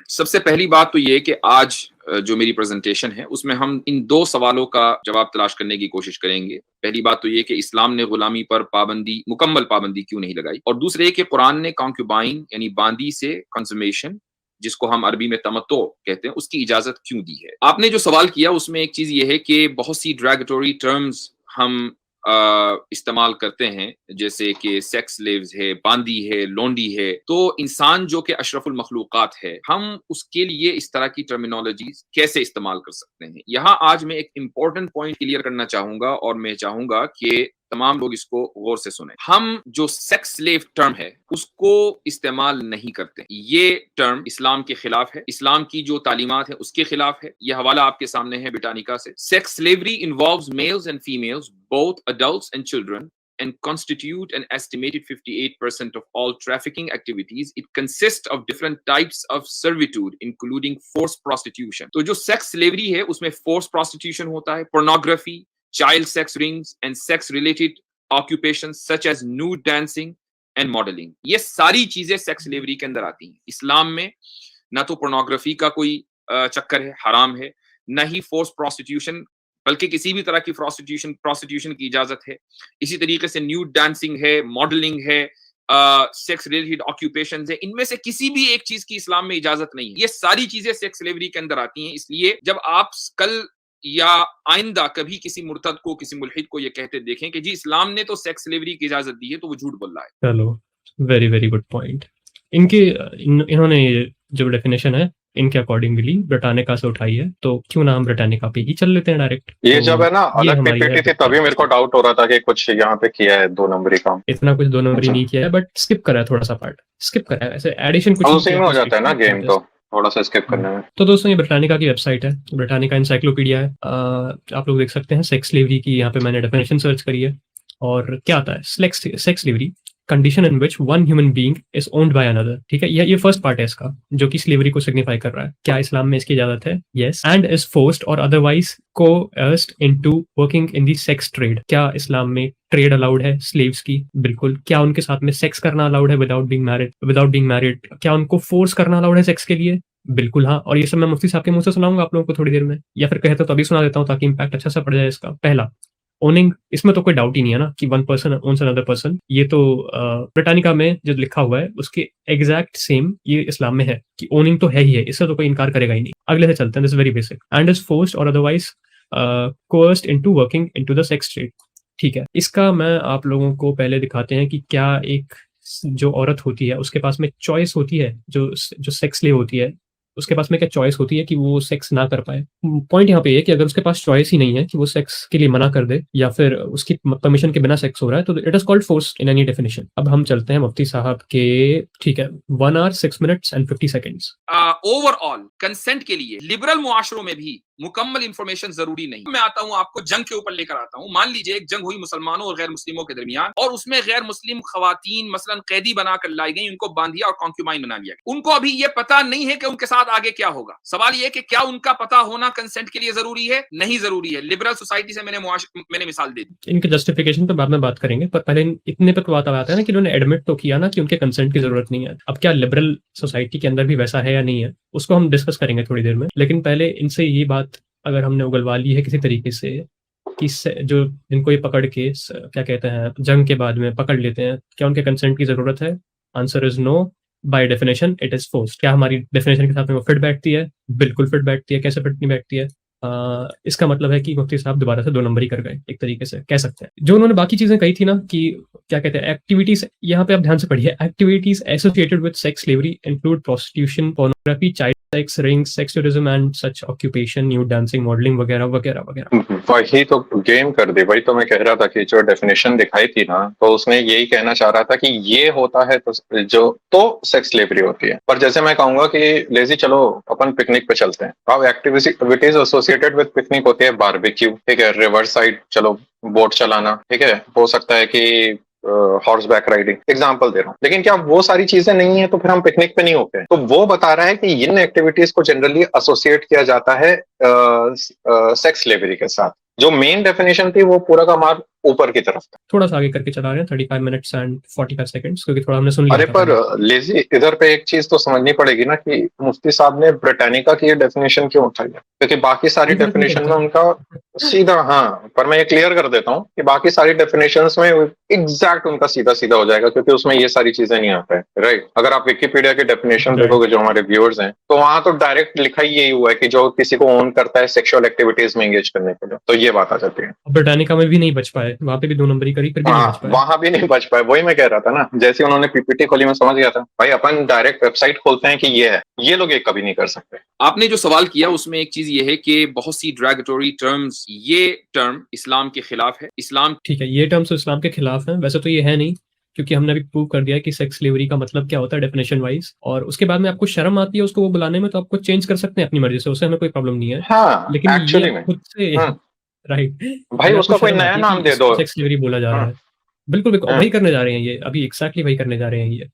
सबसे पहली बात तो ये कि आज जो मेरी प्रेज़ेंटेशन है, उसमें हम इन 2 सवालों का जवाब तलाश करने की कोशिश करेंगे। पहली बात तो ये कि इस्लाम ने गुलामी पर पाबंदी मुकम्मल पाबंदी क्यों नहीं लगाई? और दूसरा ये कि कुरान ने कॉन्क्युबाइन यानी बांदी से कंज़म्मेशन जिसको हम अरबी में तमत्तो कहते हैं, उसकी इजाज़त क्यों दी है? आपने जो सवाल किया उसमें एक चीज़ ये है कि बहुत सी डेरोगेटरी टर्म्स हम इस्तेमाल करते हैं, जैसे कि सेक्स स्लेव्स है, बांदी है, लोंडी है, तो इंसान जो कि अशरफुल मखलूक़ात है, हम उसके लिए इस तरह की टर्मिनोलॉजीज़ कैसे इस्तेमाल कर सकते हैं? यहाँ आज मैं एक इम्पोर्टेंट पॉइंट क्लियर करना चाहूँगा और मैं चाहूँगा कि तमाम लोग इसको गौर से सुनें। हम जो सेक्स स्लेव टर्म है, उसको इस्तेमाल नहीं करते। ये टर्म इस्लाम के खिलाफ है, इस्लाम की जो तालीमात है उसके खिलाफ है। ये हवाला आपके सामने है ब्रिटानिका से। Sex slavery involves mails and females, both adults and children, and constitute an estimated 58% of all trafficking activities. It consists of different types of servitude, including forced prostitution. तो जो sex slavery है, उसमें forced prostitution होता है, pornography, child sex rings, and sex-related occupations such as nude dancing and modeling. ये सारी चीजें sex slavery के अंदर आती हैं। इस्लाम में ना तो pornography का कोई चक्कर है, हराम है, न ही forced prostitution बल्कि किसी भी तरह की प्रोस्टिट्यूशन की इजाजत है। इसी तरीके से न्यूड डांसिंग है, मॉडलिंग है, सेक्स रिलेटेड ऑक्यूपेशंस है, इनमें से किसी भी एक चीज की इस्लाम में इजाजत नहीं है। ये सारी चीजें सेक्स स्लेवरी के अंदर आती हैं। इसलिए जब आप कल या आइंदा कभी किसी मुर्तद को, किसी मुल्हिद को ये कहते देखें कि जी इस्लाम ने तो सेक्स स्लेवरी की इजाजत दी है, तो वो झूठ बोल रहा है। चलो, वेरी वेरी गुड पॉइंट। इन्होंने जो डेफिनेशन है इनके अकॉर्डिंगली ब्रिटानिका से उठाई है, तो क्यों ना हम ब्रिटानिका पे ही चल लेते हैं डायरेक्ट। ये तो जब है ना अलग पीपीटी थी तभी मेरे को डाउट हो रहा था कि कुछ यहाँ पे किया है 2 नंबरी काम। इतना कुछ 2 नंबरी नहीं किया है, बट स्किप करा है, थोड़ा सा पार्ट स्किप करा है, ऐसे एडिशन कुछ उसी में हो जाता है ना गेम, तो थोड़ा सा स्किप करने में। तो दोस्तों ये ब्रिटानिका की वेबसाइट है, ब्रिटानिका इंसाइक्लोपीडिया है। आप लोग देख सकते हैं सेक्स स्लेवरी की, यहाँ पे मैंने डेफिनेशन सर्च करी है और क्या आता है, sex slavery condition in which one human being is owned by another. ठीक है, ये फर्स्ट पार्ट है इसका, जो कि स्लेवरी को सिग्निफाई कर रहा है। क्या इस्लाम में इसकी इजाजत है? Yes. And is forced or otherwise coerced into working in the sex trade. क्या इस्लाम में ट्रेड अलाउड है स्लेव्स की? बिल्कुल। क्या उनके साथ में सेक्स करना अलाउड है विदाउट बीइंग मैरिड? क्या उनको फोर्स करना अलाउड है सेक्स के लिए? बिल्कुल हाँ। और ये सब मैं मुफ्ती साहब के मुंह से सुनाऊंगा आप लोगों को थोड़ी देर में, या फिर कहते तो अभी सुना देता हूँ ताकि इंपैक्ट अच्छा सा पड़ जाए इसका। पहला, ओनिंग, इसमें तो कोई डाउट ही नहीं है ना कि one person owns another person. ये तो ब्रिटानिका में जो लिखा हुआ है उसके एग्जैक्ट सेम ये इस्लाम में है कि ओनिंग तो है ही है, इससे तो कोई इनकार करेगा ही नहीं। अगले से चलते हैं, this is very basic. And is forced or otherwise coerced into working into the sex trade. ठीक है, इसका मैं आप लोगों को पहले दिखाते हैं कि क्या एक जो औरत होती है उसके पास में चॉइस होती है, जो सेक्स स्लेव होती है उसके पास में क्या चॉइस होती है कि वो सेक्स ना कर पाए। पॉइंट यहाँ पे है कि अगर उसके पास चॉइस ही नहीं है कि वो सेक्स के लिए मना कर दे या फिर उसकी परमिशन के बिना सेक्स हो रहा है, तो it is called force in any definition. अब हम चलते हैं मुफ्ती साहब के। ठीक है, 1 hour 6 minutes and 50 seconds। Overall consent के लिए लिबरल मुआशरों में भी मुकम्मल इंफॉर्मेशन जरूरी नहीं। मैं आता हूं आपको जंग के ऊपर लेकर आता हूं। मान लीजिए एक जंग हुई मुसलमानों और गैर मुस्लिमों के दरमियान, और उसमें गैर मुस्लिम खवातीन मसलन कैदी बनाकर लाई गई, उनको बांध दिया और कॉन्क्यूबाइन बना लिया। उनको अभी ये पता नहीं है कि उनके साथ आगे क्या होगा। सवाल ये कि क्या उनका पता होना कंसेंट के लिए जरूरी है? नहीं जरूरी है। लिबरल सोसाइटी से मैंने मिसाल दे दी। इनके जस्टिफिकेशन पे बाद में बात करेंगे, पर पहले इतने पर बात आता है ना कि उन्होंने एडमिट तो किया ना कि उनके कंसेंट की जरूरत नहीं है। अब क्या लिबरल सोसाइटी के अंदर भी वैसा है या नहीं है, उसको हम डिस्कस करेंगे थोड़ी देर में। लेकिन पहले इनसे ये बात अगर हमने उगलवा ली है किसी तरीके से कि जो इनको ये पकड़ के क्या कहते हैं जंग के बाद में पकड़ लेते हैं, क्या उनके कंसेंट की जरूरत है? Answer is no. By definition it is forced. क्या हमारी डेफिनेशन के साथ में वो फिट बैठती है? बिल्कुल फिट बैठती है। कैसे फिट नहीं बैठती है? इसका मतलब है कि मुफ्ती साहब दोबारा से 2 नंबरी कर गए, एक तरीके से कह सकते हैं। जो उन्होंने बाकी चीजें कही थी ना कि क्या कहते हैं एक्टिविटीज, यहाँ पे आप ध्यान से पढ़िए। Activities associated with sex slavery include prostitution, pornography, child sex rings, sex tourism and such occupation, nude dancing, modelling वगैरह वगैरह वगैरह। वही तो गेम कर दी। वही तो मैं कह रहा था कि जो डेफिनेशन दिखाई थी ना, तो उसमें यही कहना चाह रहा था कि ये होता है तो जो तो सेक्स स्लेवरी होती है। पर जैसे मैं कहूंगा कि लेजी चलो अपन पिकनिक पे चलते हैं, अब एक्टिविटीज एसोसिएटेड विद पिकनिक होती है बारबेक्यू, ठीक है, रिवर साइड चलो बोट चलाना, ठीक है, हो सकता है कि हॉर्स बैक राइडिंग, एग्जाम्पल दे रहा हूँ। लेकिन क्या वो सारी चीजें नहीं है तो फिर हम पिकनिक पे नहीं होते? तो वो बता रहा है कि इन एक्टिविटीज को जनरली एसोसिएट किया जाता है सेक्स स्लेवरी के साथ। जो मेन डेफिनेशन थी वो पूरा का ऊपर की तरफ था। थोड़ा सा आगे करके चला रहे हैं 35 मिनट्स एंड 45 सेकंड्स, क्योंकि थोड़ा हमने सुन लिया अरे था पर पहले। लेजी इधर पे एक चीज तो समझनी पड़ेगी ना कि मुफ्ती साहब ने ब्रिटानिका की ये डेफिनेशन क्यों उठाई है, क्योंकि बाकी सारी कोई फर्क नहीं डेफिनेशन में पड़ता। उनका सीधा, हाँ पर मैं ये क्लियर कर देता हूँ कि बाकी सारी डेफिनेशंस में एग्जैक्ट उनका सीधा सीधा हो जाएगा, क्योंकि उसमें ये सारी चीजें नहीं आता है, राइट। अगर आप विकिपीडिया की डेफिनेशन राइट। देखोगे जो हमारे व्यूअर्स हैं, तो वहां तो डायरेक्ट लिखा ही यही हुआ है कि जो किसी को ओन करता है सेक्सुअल एक्टिविटीज में एंगेज करने के लिए, तो ये बात आ जाती है। ब्रिटानिका में भी नहीं बच पाए, वहां पे भी 2 नंबरी करी, फिर भी नहीं बच हाँ पाए। वहां भी नहीं बच पाए, वही मैं कह रहा था ना, जैसे उन्होंने पीपीटी खोली मैं समझ गया था भाई अपन डायरेक्ट वेबसाइट खोलते हैं कि ये है, ये लोग ये कभी नहीं कर सकते। आपने जो सवाल किया उसमें एक चीज ये है कि बहुत सी ड्रैगेटोरी टर्म्स, ये टर्म इस्लाम के खिलाफ है। इस्लाम ठीक है, ये टर्म्स इस्लाम के खिलाफ हैं, वैसे तो ये है नहीं, क्योंकि हमने अभी प्रूव कर दिया कि सेक्स स्लेवरी का मतलब क्या होता है डेफिनेशन वाइज, और उसके बाद में आपको शर्म आती है उसको वो बुलाने में, तो आपको चेंज कर सकते हैं अपनी मर्जी से, उससे हमें कोई प्रॉब्लम नहीं है। हाँ लेकिन ये एक्चुअली आप में। खुद से हम्म, राइट, भाई अगर आपको उसका कोई शर्म नया आती है कि नाम दे दो। इसको सेक्स स्लेवरी बोला जा रहा हम्म, है, बिल्कुल बिल्कुल हम्म, वही करने जा रहे हैं ये, अभी एग्जैक्टली वही करने जा रहे हैं ये।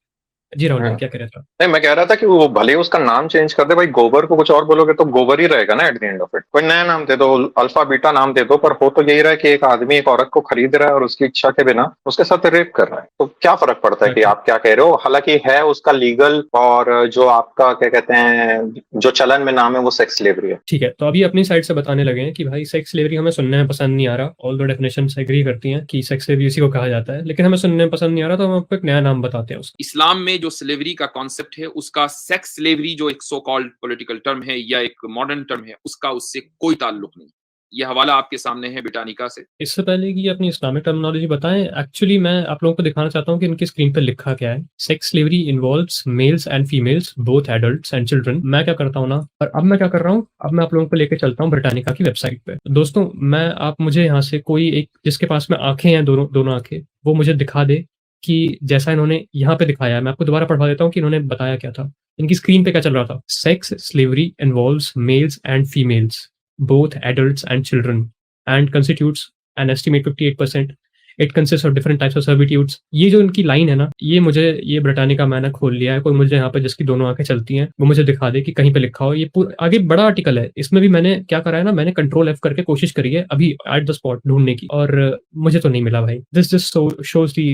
जी राहुल भाई हम्म। क्या कह रहे थे आप? नहीं मैं कह रहा था कि वो भले ही उसका नाम चेंज कर दे भाई, गोबर को कुछ और बोलोगे तो गोबर ही रहेगा ना at the end of it. कोई नया नाम दे दो, अल्फा बीटा नाम दे दो, पर हो तो यही रहा है कि एक आदमी एक औरत को खरीद रहा है और उसकी इच्छा के बिना उसके साथ रेप कर रहा है, तो क्या फर्क पड़ता है कि आप क्या कह रहे हो। हालांकि है उसका लीगल, और जो आपका क्या कहते हैं जो चलन में नाम है वो सेक्स स्लेवरी है। ठीक है, तो अभी अपनी साइड से बताने लगे हैं कि भाई सेक्स स्लेवरी हमें सुनने में पसंद नहीं आ रहा, ऑल दो डेफिनेशन एग्री करती हैं कि सेक्स स्लेवरी उसी को कहा जाता है, लेकिन हमें सुनने में पसंद नहीं आ रहा, तो हम आपको एक नया नाम बताते हैं उसका। इस्लाम में जो स्लेवरी का कॉन्सेप्ट है, उसका सेक्स स्लेवरी जो एक सो कॉल्ड पॉलिटिकल टर्म है या एक मॉडर्न टर्म है, उसका उससे कोई ताल्लुक नहीं। यह हवाला आपके सामने है ब्रिटानिका से। इससे पहले कि अपनी इस्लामिक टर्मिनोलॉजी बताएं, एक्चुअली मैं आप लोगों को दिखाना चाहता हूँ कि इनकी स्क्रीन पर लिखा क्या है। Sex slavery involves mails and females both adults and children. मैं क्या करता हूँ ना, और अब मैं क्या कर रहा हूँ, अब मैं आप लोगों को लेकर चलता हूँ ब्रिटानिका की वेबसाइट पे। दोस्तों मैं, आप मुझे यहाँ से कोई एक जिसके पास में आंखें हैं, दोनों आंखें, वो मुझे दिखा दे कि जैसा इन्होंने यहाँ पे दिखाया है, मैं आपको दोबारा पढ़वा देता हूँ कि इन्होंने बताया क्या था। इनकी स्क्रीन पे क्या चल रहा था, sex slavery involves mails and females both adults and children and constitutes an estimate 58%. It consists of different types of servitudes. ये जो इनकी लाइन है ना, ये ब्रिटानिका मैंने खोल लिया है, कोई मुझे यहाँ पे जिसकी दोनों आंखें चलती हैं वो मुझे दिखा दे कि कहीं पे लिखा हो। ये पूरा आगे बड़ा आर्टिकल है, इसमें भी मैंने क्या करा है ना, मैंने कंट्रोल F करके कोशिश करी है अभी एट द स्पॉट ढूंढने की, और मुझे तो नहीं मिला भाई। This just shows the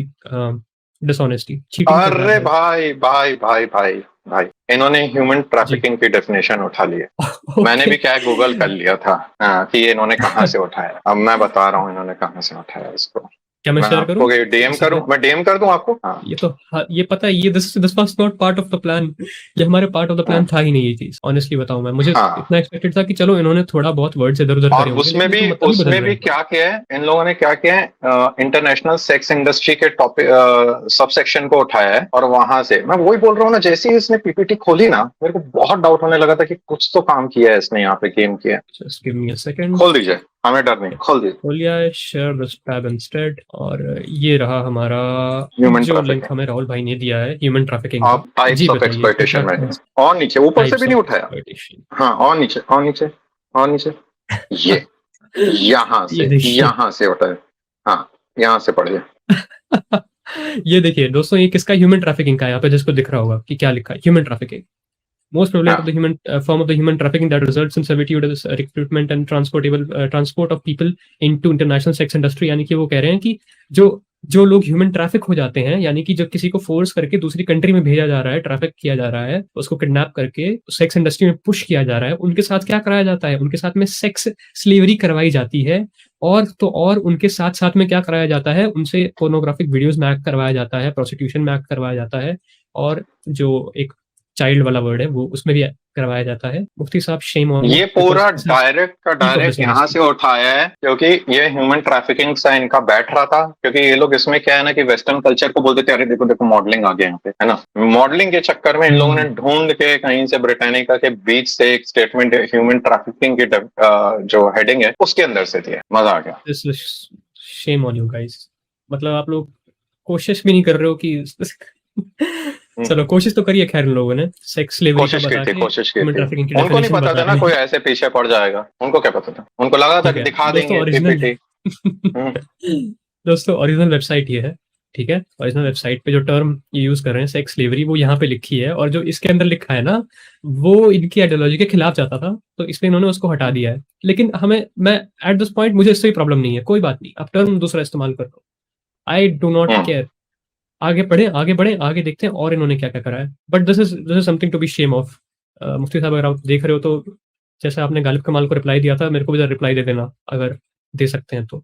dishonesty, cheating कर रहा अरे है भाई भाई भाई भाई भाई, इन्होंने ह्यूमन ट्रैफिकिंग की डेफिनेशन उठा ली है। मैंने भी क्या गूगल कर लिया था कि ये इन्होंने कहाँ से उठाया। अब मैं बता रहा हूँ इन्होंने कहाँ से उठाया इसको। क्या मैं शेयर करूं? आपको डीएम करूं, मैं डीएम कर दूं आपको। हाँ। ये तो ये पता है, ये this was not part of the plan, ये हमारे पार्ट ऑफ द प्लान था ही नहीं ये चीज। ऑनेस्टली बताऊं मैं, मुझे हाँ। इतना एक्सपेक्टेड था कि चलो इन्होंने थोड़ा बहुत वर्ड्स इधर उधर करे और होंगे, उसमें लेकिन भी मतलब ही बदल रहे हैं। क्या किया है इन लोगों ने, क्या किया है, इंटरनेशनल सेक्स इंडस्ट्री के टॉपिक सब सेक्शन को उठाया है, और वहां से मैं वही बोल रहा हूँ ना, जैसे ही इसने पीपीटी खोली ना मेरे को बहुत डाउट होने लगा था कि कुछ तो काम किया है इसने, यहाँ पे गेम किया है। Just give me a second. खोल दीजिए, हमें डर नहीं, खोल दीजिए। खोल लिया है, शेयर दिस टैब इंस्टेड, और ये रहा हमारा ह्यूमन जो ट्रैफिकिंग, लिंक हमें राहुल भाई ने दिया है ह्यूमन ट्रैफिकिंग का। आप टाइप्स जी ऑफ बताइए एक्सप्लॉयटेशन क्या में, और नीचे, ऊपर से भी नहीं उठाया। exploitation? हाँ और नीचे, और नीचे, और नीचे, ये ये देखिए यहाँ से उठाया। हाँ यहाँ से पढ़िए। ये देखिए दोस्तों, ये किसका ह्यूमन ट्रैफिकिंग का है, यहाँ पे जिसको दिख रहा होगा कि क्या लिखा है, human trafficking. Most prevalent of the human form of the human trafficking that results in servitude is recruitment and transport of people into international sex industry। यानी कि वो कह रहे हैं कि जो लोग ह्यूमन ट्रैफिक हो जाते हैं, यानी कि जब किसी को फोर्स करके दूसरी कंट्री में भेजा जा रहा है, ट्रैफिक किया जा रहा है, उसको किडनैप करके सेक्स इंडस्ट्री में पुश किया जा रहा है, उनके साथ क्या कराया जाता है, उनके साथ में सेक्स स्लेवरी करवाई जाती है। और उनके साथ साथ में क्या कराया जाता है, उनसे पोर्नोग्राफिक वीडियोस में एक्ट करवाया जाता है, प्रोस्टिट्यूशन में एक्ट करवाया जाता है, और जो एक चाइल्ड वाला वर्ड है वो उसमें भी करवाया जाता है। मुफ्ती साहब शेम ऑन ये पूरा डायरेक्ट का डायरेक्ट यहाँ से उठाया है, क्योंकि ये ह्यूमन ट्रैफिकिंग से इनका बैठ रहा था। क्योंकि ये लोग इसमें क्या है ना कि वेस्टर्न कल्चर को बोलते थे, अरे देखो देखो मॉडलिंग आ गया यहाँ पे, है ना। मॉडलिंग के चक्कर में इन लोगों ने ढूंढ के कहीं से ब्रिटानिका के बीच से एक स्टेटमेंट ह्यूमन ट्रैफिकिंग की जो हेडिंग है उसके अंदर से दिया। मजा आ गया। शेम ऑन यू गाइस, मतलब आप लोग कोशिश भी नहीं कर रहे हो कि चलो कोशिश तो करिए। खैर इन लोगों ने सेक्स स्लेवरी कोशिश की थी। उनको नहीं पता था ना कोई ऐसे पीछे पड़ जाएगा, उनको क्या पता था, उनको लगा था कि दिखा देंगे पीपीटी। दोस्तों ओरिजिनल वेबसाइट ये है, ठीक है, और इसमें वेबसाइट पे जो टर्म ये यूज कर रहे हैं सेक्स स्लेवरी वो यहाँ पे लिखी है, और जो इसके अंदर लिखा है ना वो इनकी आइडियोलॉजी के खिलाफ जाता था, तो इसलिए इन्होंने उसको हटा दिया है। लेकिन मैं एट दिस पॉइंट मुझे इससे प्रॉब्लम नहीं है, कोई बात नहीं, आप टर्म दूसरा इस्तेमाल कर लो, आई डू नॉट केयर। आगे बढ़े, आगे देखते हैं और इन्होंने क्या क्या करा है। But this is something to be shame of. मुफ्ती साहब, अगर आप देख रहे हो तो जैसे आपने गालिब कमाल को रिप्लाई दिया था, मेरे को भी रिप्लाई दे देना अगर दे सकते हैं तो।